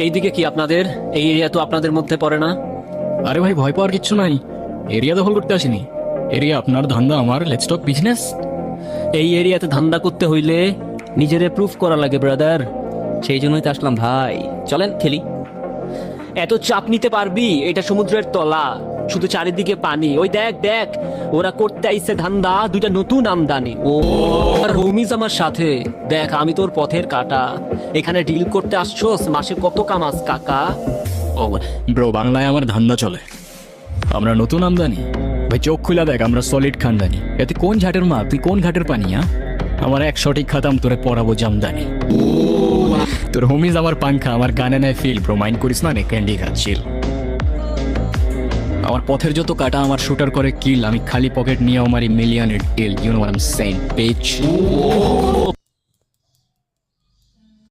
এইদিকে কি আপনাদের? এই এরিয়া তো আপনাদের মধ্যে পড়ে না। আরে ভাই, ভয় পাওয়ার কিচ্ছু নাই। এরিয়া দখল করতে আসিনি। এরিয়া আপনার, ধান্দা আমার। Let's talk business. এই এরিয়াতে ধান্দা করতে হইলে নিজেরে প্রুফ করা লাগে ব্রাদার। সেই জন্যই তো আসলাম ভাই, চলেন খেলি। এত চাপ নিতে পারবি? এটা সমুদ্রের তলা, শুধু চারিদিকে পানি। ওই দেখ দেখ, ওরা করতে আইছে ধান্দা, দুইটা নতুন আমদানি। ও আর হোমিজ আমার সাথে। দেখ, আমি তোর পথের কাটা। এখানে ডিল করতে আসছোস, মাসে কত কামাস কাকা? ও ব্রো, বাংলায় আমার ধান্দা চলে। আমরা নতুন আমদানি। ভাই চোখ খুলা দেখ, আমরা সলিড খানদানি। এতে কোন ঝাটের মা, তুই কোন ঘাটের পানি? আমার এক সঠিক খাতাম তোরে পড়াবো জামদানি। তোর হোমিজ আমার পাংখা, আমার গানে নেয় ফিল। ব্রো মাইন্ড করিস না, নে ক্যান্ডি খাচ্ছিল। আমার পথের যত কাটা আমার শুটার করে কিল। আমি খালি পকেট নিয়ে আমার মিলিয়নের deal. You know what I am saying, beach.